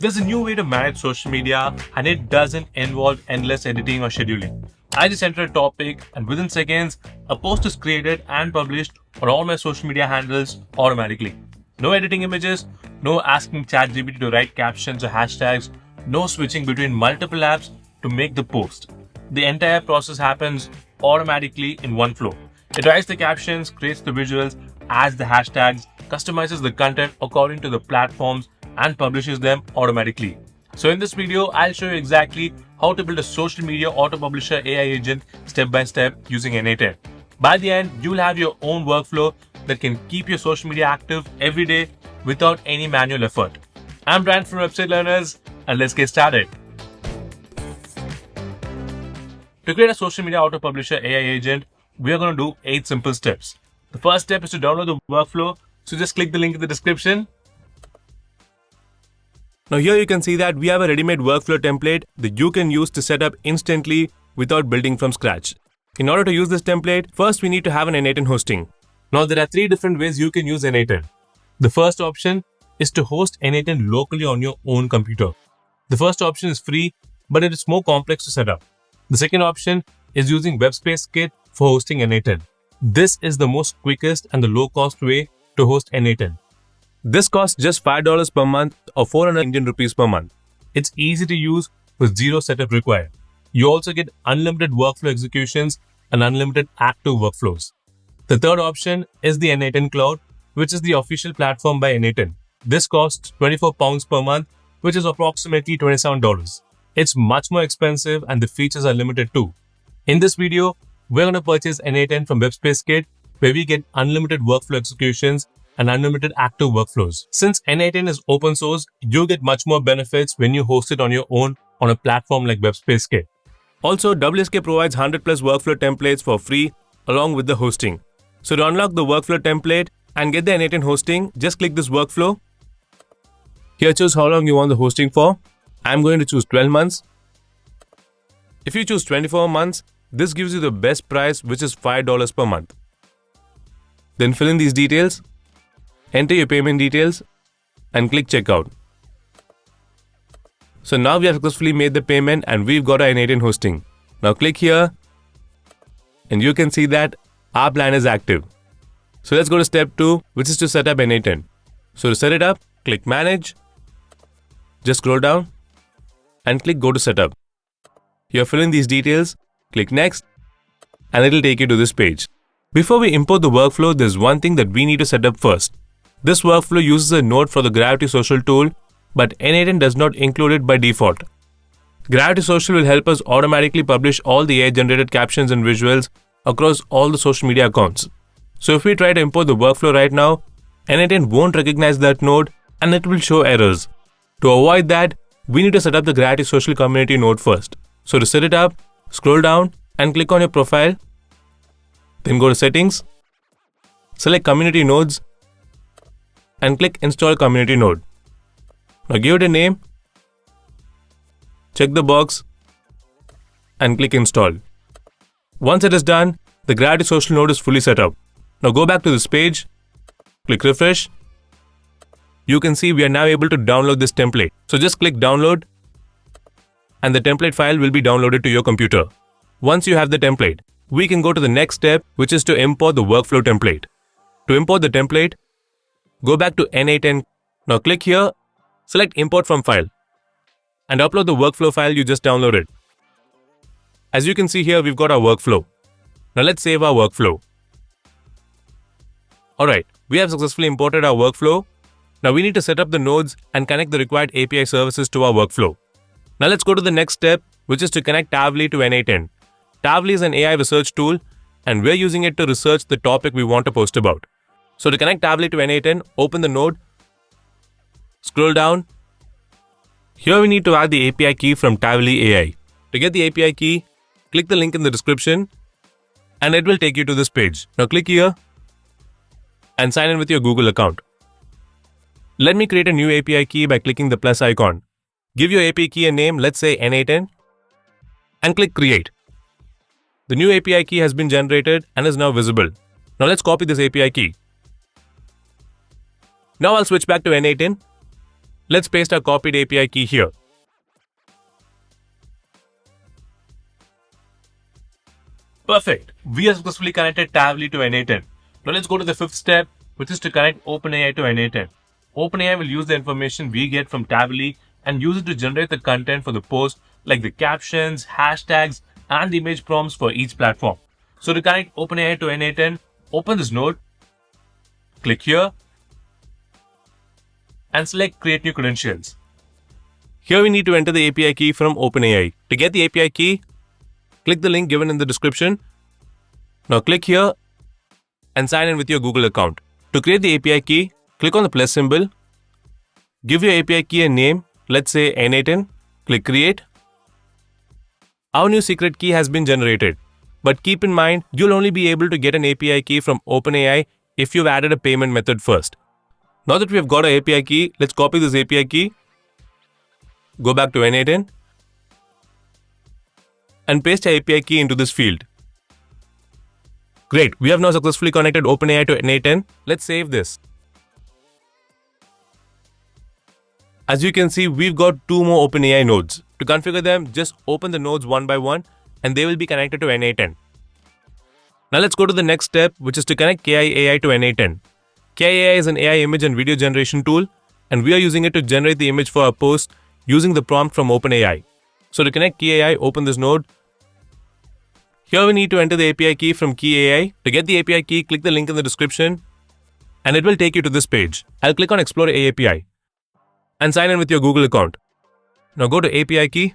There's a new way to manage social media and it doesn't involve endless editing or scheduling. I just enter a topic and within seconds, a post is created and published on all my social media handles automatically. No editing images, no asking ChatGPT to write captions or hashtags, no switching between multiple apps to make the post. The entire process happens automatically in one flow. It writes the captions, creates the visuals, adds the hashtags, customizes the content according to the platforms, and publishes them automatically. So in this video, I'll show you exactly how to build a social media auto publisher AI agent step by step using N8N. By the end, you'll have your own workflow that can keep your social media active every day without any manual effort. I'm Brian from Website Learners, and let's get started. To create a social media auto publisher AI agent, we are going to do 8 simple steps. The first step is to download the workflow, so just click the link in the description. Now here you can see that we have a ready-made workflow template that you can use to set up instantly without building from scratch. In order to use this template, first we need to have an N8N hosting. Now there are 3 different ways you can use N8N. The first option is to host N8N locally on your own computer. The first option is free, but it is more complex to set up. The second option is using WebSpace Kit for hosting N8N. This is the most quickest and the low-cost way to host N8N. This costs just $5 per month or 400 Indian rupees per month. It's easy to use with zero setup required. You also get unlimited workflow executions and unlimited active workflows. The third option is the N8N Cloud, which is the official platform by N8N. This costs £24 per month, which is approximately $27. It's much more expensive and the features are limited too. In this video, we're going to purchase N8N from WebSpace Kit, where we get unlimited workflow executions and unlimited active workflows. Since N8N is open source, you get much more benefits when you host it on your own on a platform like WebSpace Kit. Also, WSK provides 100+ workflow templates for free along with the hosting. So to unlock the workflow template and get the N8N hosting, just click this workflow. Here choose how long you want the hosting for. I'm going to choose 12 months. If you choose 24 months, this gives you the best price, which is $5 per month. Then fill in these details, enter your payment details, and click checkout. So now we have successfully made the payment and we've got our N8N hosting. Now click here and you can see that our plan is active. So let's go to step 2, which is to set up N8N. So to set it up, click manage, just scroll down and click go to setup. Here fill in these details, click next, and it'll take you to this page. Before we import the workflow, there's one thing that we need to set up first. This workflow uses a node for the Gravity Social tool, but N8N does not include it by default. Gravity Social will help us automatically publish all the AI-generated captions and visuals across all the social media accounts. So if we try to import the workflow right now, N8N won't recognize that node and it will show errors. To avoid that, we need to set up the Gravity Social community node first. So to set it up, scroll down and click on your profile. Then go to settings, select community nodes and click install community node. Now give it a name, check the box and click install. Once it is done, the Gravity Social node is fully set up. Now go back to this page, click refresh. You can see we are now able to download this template. So just click download and the template file will be downloaded to your computer. Once you have the template, we can go to the next step, which is to import the workflow template. To import the template, go back to N8N. Now click here, select import from file and upload the workflow file you just downloaded. As you can see here, we've got our workflow. Now let's save our workflow. Alright, we have successfully imported our workflow. Now we need to set up the nodes and connect the required API services to our workflow. Now let's go to the next step, which is to connect Tavily to N8N. Tavily is an AI research tool and we're using it to research the topic we want to post about. So to connect Tavily to N8N, open the node, scroll down. Here we need to add the API key from Tavily AI. To get the API key, click the link in the description and it will take you to this page. Now click here and sign in with your Google account. Let me create a new API key by clicking the plus icon. Give your API key a name, let's say N8N, and click create. The new API key has been generated and is now visible. Now let's copy this API key. Now I'll switch back to N8N. Let's paste our copied API key here. Perfect. We have successfully connected Tavily to N8N. Now let's go to the fifth step, which is to connect OpenAI to N8N. OpenAI will use the information we get from Tavily and use it to generate the content for the post, like the captions, hashtags, and the image prompts for each platform. So to connect OpenAI to N8N, open this node, click here, and select Create New Credentials. Here we need to enter the API key from OpenAI. To get the API key, click the link given in the description. Now click here and sign in with your Google account. To create the API key, click on the plus symbol. Give your API key a name, let's say N8N. Click Create. Our new secret key has been generated. But keep in mind, you'll only be able to get an API key from OpenAI if you've added a payment method first. Now that we have got our API key, let's copy this API key. Go back to N8N. And paste our API key into this field. Great, we have now successfully connected OpenAI to N8N. Let's save this. As you can see, we've got two more OpenAI nodes. To configure them, just open the nodes one by one and they will be connected to N8N. Now let's go to the next step, which is to connect Kie AI to N8N. Kie AI is an AI image and video generation tool, and we are using it to generate the image for our post using the prompt from OpenAI. So to connect Kie AI, open this node. Here we need to enter the API key from Kie AI. To get the API key, click the link in the description and it will take you to this page. I'll click on Explore API and sign in with your Google account. Now go to API key.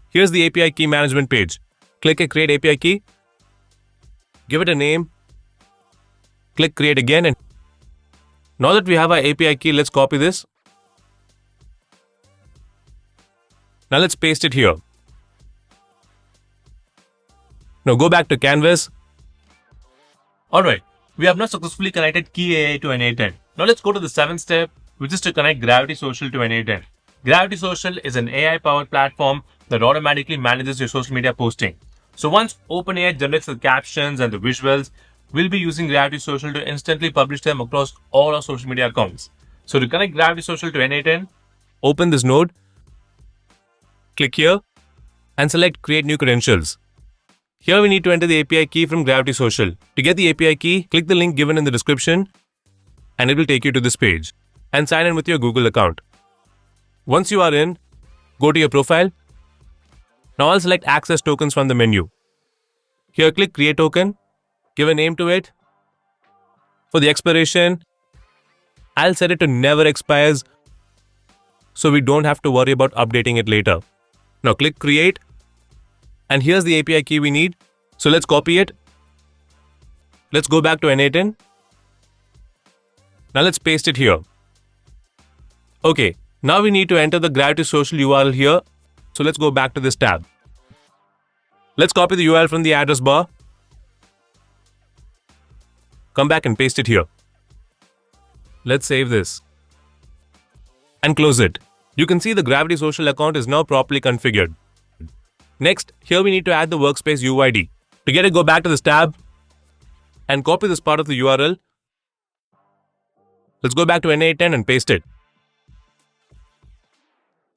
Here's the API key management page. Click a Create API key. Give it a name. Click Create again. And now that we have our API key, let's copy this. Now let's paste it here. Now go back to Canvas. Alright, we have now successfully connected Kie AI to N8N. Now let's go to the seventh step, which is to connect Gravity Social to N8N. Gravity Social is an AI-powered platform that automatically manages your social media posting. So once OpenAI generates the captions and the visuals, we'll be using Gravity Social to instantly publish them across all our social media accounts. So to connect Gravity Social to N8N, open this node, click here, and select Create New Credentials. Here we need to enter the API key from Gravity Social. To get the API key, click the link given in the description, and it will take you to this page. And sign in with your Google account. Once you are in, go to your profile. Now I'll select Access Tokens from the menu. Here click Create Token, give a name to it. For the expiration, I'll set it to never expires so we don't have to worry about updating it later. Now click Create, and here's the API key we need. So let's copy it. Let's go back to N8N. Now let's paste it here. Okay, now we need to enter the Gravity Social URL here. So let's go back to this tab. Let's copy the URL from the address bar. Come back and paste it here. Let's save this. And close it. You can see the Gravity Social account is now properly configured. Next, here we need to add the workspace UID. To get it, go back to this tab and copy this part of the URL. Let's go back to N8N and paste it.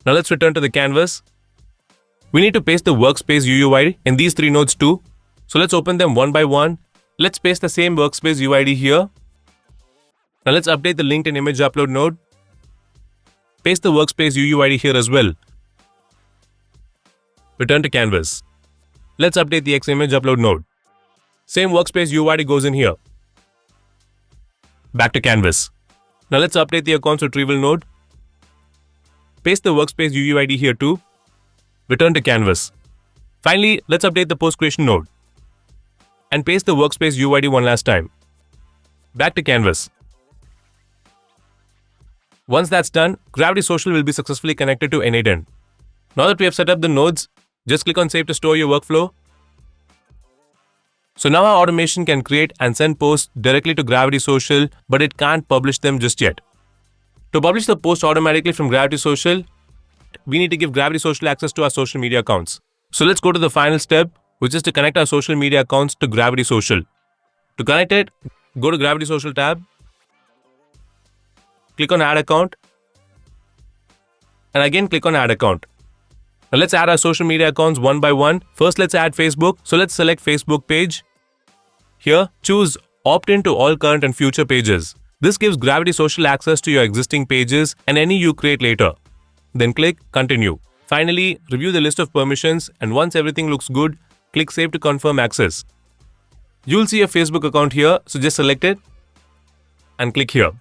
Now let's return to the canvas. We need to paste the workspace UUID in these three nodes too. So let's open them one by one. Let's paste the same workspace UID here. Now let's update the LinkedIn image upload node. Paste the workspace UUID here as well. Return to canvas. Let's update the X image upload node. Same workspace UUID goes in here. Back to canvas. Now let's update the accounts retrieval node. Paste the workspace UUID here too. Return to canvas. Finally, let's update the post creation node. And paste the workspace UUID one last time. Back to canvas. Once that's done, Gravity Social will be successfully connected to N8N. Now that we have set up the nodes, just click on Save to store your workflow. So now our automation can create and send posts directly to Gravity Social, but it can't publish them just yet. To publish the post automatically from Gravity Social, we need to give Gravity Social access to our social media accounts. So let's go to the final step, which is to connect our social media accounts to Gravity Social. To connect it, go to Gravity Social tab, click on Add Account, and again click on add account. Now let's add our social media accounts one by one. First, let's add Facebook. So let's select Facebook page. Here, choose opt in to all current and future pages. This gives Gravity Social access to your existing pages and any you create later. Then click continue. Finally, review the list of permissions, and once everything looks good, click save to confirm access. You'll see a Facebook account here, so just select it and click here.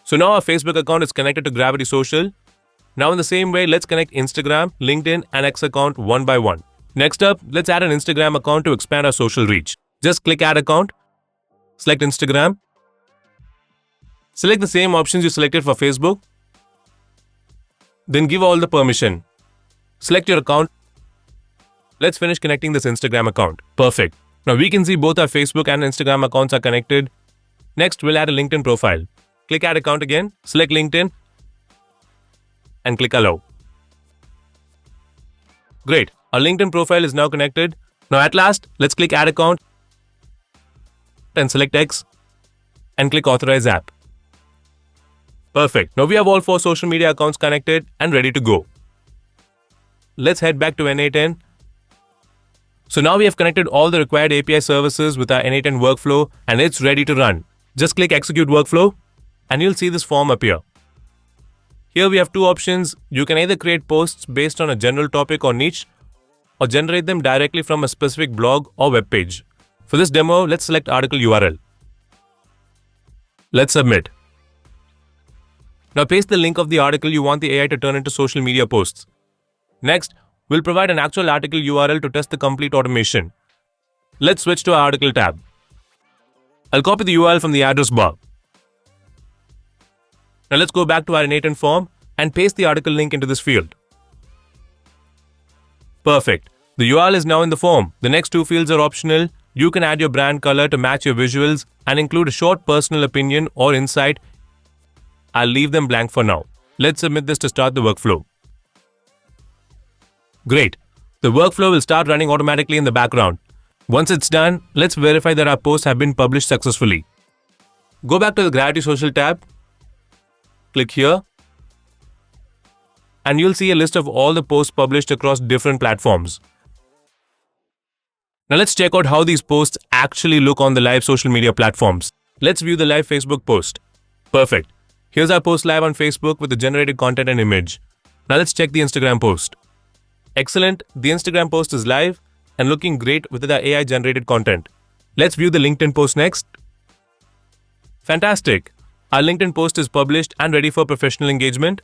So now our Facebook account is connected to Gravity Social. Now in the same way, let's connect Instagram, LinkedIn and X account one by one. Next up, let's add an Instagram account to expand our social reach. Just click add account, select Instagram, select the same options you selected for Facebook, then give all the permission. Select your account. Let's finish connecting this Instagram account. Perfect. Now we can see both our Facebook and Instagram accounts are connected. Next, we'll add a LinkedIn profile. Click add account again, select LinkedIn and click allow. Great. Our LinkedIn profile is now connected. Now at last, let's click add account and select X and click authorize app. Perfect. Now we have all 4 social media accounts connected and ready to go. Let's head back to N8N. So now we have connected all the required API services with our N8N workflow and it's ready to run. Just click execute workflow and you'll see this form appear. Here we have 2 options. You can either create posts based on a general topic or niche, or generate them directly from a specific blog or web page. For this demo, let's select article URL. Let's submit. Now paste the link of the article you want the AI to turn into social media posts. Next, we'll provide an actual article URL to test the complete automation. Let's switch to our article tab. I'll copy the URL from the address bar. Now let's go back to our N8N form and paste the article link into this field. Perfect. The URL is now in the form. The next 2 fields are optional. You can add your brand color to match your visuals and include a short personal opinion or insight. I'll leave them blank for now. Let's submit this to start the workflow. Great. The workflow will start running automatically in the background. Once it's done, let's verify that our posts have been published successfully. Go back to the Gravity Social tab. Click here. And you'll see a list of all the posts published across different platforms. Now let's check out how these posts actually look on the live social media platforms. Let's view the live Facebook post. Perfect. Here's our post live on Facebook with the generated content and image. Now let's check the Instagram post. Excellent. The Instagram post is live and looking great with the AI generated content. Let's view the LinkedIn post next. Fantastic. Our LinkedIn post is published and ready for professional engagement.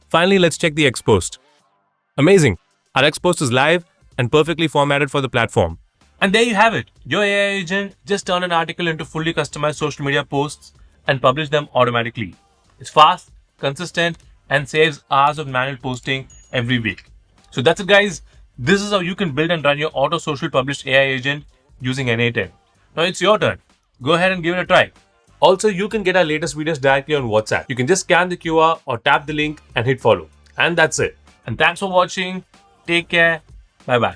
Finally, let's check the X post. Amazing. Our X post is live and perfectly formatted for the platform. And there you have it. Your AI agent just turned an article into fully customized social media posts and published them automatically. It's fast, consistent, and saves hours of manual posting every week. So that's it, guys. This is how you can build and run your auto social published AI agent using N8N. Now it's your turn. Go ahead and give it a try. Also, you can get our latest videos directly on WhatsApp. You can just scan the QR or tap the link and hit follow. And that's it. And thanks for watching. Take care. Bye-bye.